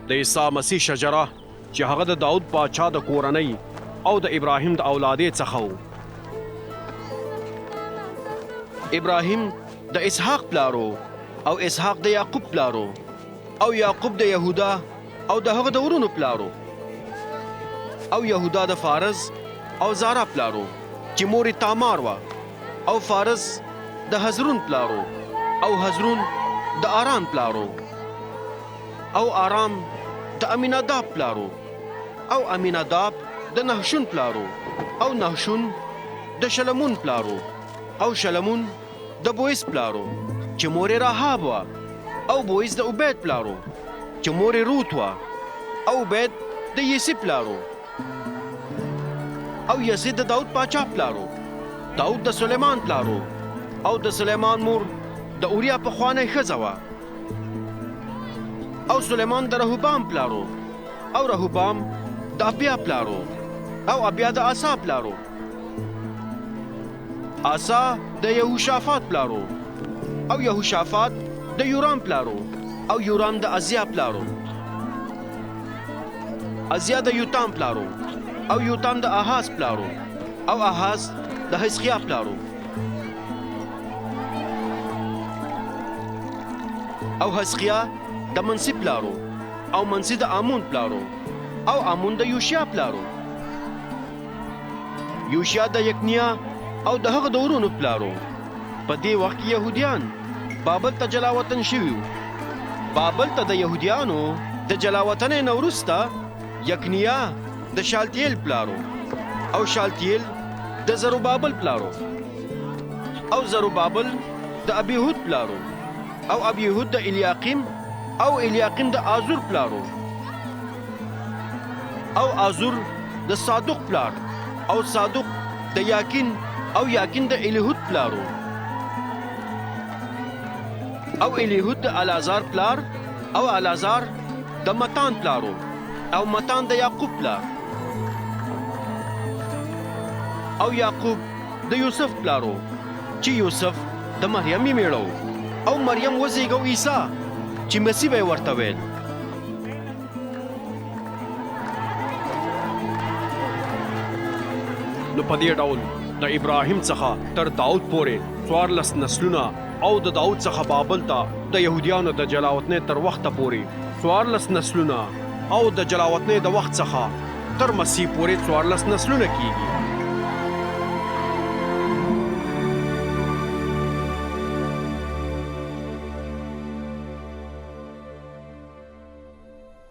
د عیسی مسیح شجره چې هغه د داود پاچا د کورنۍ او د ابراهیم د اولادې څخه و. ابراهیم د اسحاق پلارو او اسحاق د یعقوب پلارو او یعقوب د یهودا او د هغه د ورونو پلارو او یهودا د فارز او زارا پلارو چې مور تامار وه او فارز د حزرون پلارو او حزرون د آرام پلارو او آرام د امیناداب پلارو او امیناداب د نحشون پلارو او نحشون د شلمون پلارو او شلمون د بویس پلارو چې مور راهاب وه او بویس د عبید پلارو چې مور روت وه او عبید د یسی پلارو او یسی د داود پاچا پلارو داود د سلیمان پلارو او د سلیمان مور د اوریا پخوانی ښځه وه او سلیمان د رهوبام پلارو او رهوبام د ابیا پلارو او ابیا د آسا پلارو آسا د یهوشافات پلارو او یهوشافات د یورام پلارو او یورام د ازیا پلارو ازیا د یوتام پلارو او یوتام د آهاز پلارو او آهاز د حزقیا پلارو او حزقیا د منسی پلارو او منسی د آمون پلارو او آمون د یوشیا پلارو یوشیا د یکنیا او د هغه د ورونو پلارو. په دې وخت کې یهودیان بابل ته جلاوطن شوي وو. بابل ته د یهودیانو د جلاوطنۍ نه وروسته یکنیا د شالتیل پلارو او شالتیل د زروبابل پلارو او زروبابل د ابیهود پلارو او ابیهود د الیاقیم او الیاقیم د آزور پلارو او آزور د صادق پلار او صادق د یاکین او یاکین د الیهود پلارو او الیهود د الازار پلار او الازار د متان پلارو او متان د یعقوب پلار او یعقوب د یوسف پلارو چې یوسف د مریم یې میړه او مریم وزیږو عیسی چې مسیح به ورته ویل. نو په دې ډول د ابراهیم څخه تر داود پورې 14 نسلونه او د داود څخه بابل ته د یهودیانو د جلاوطنۍ تر وخته پورې 14 نسلونه او د جلاوطنۍ د وخت څخه تر مسیح پورې 14 نسلونه کیږي.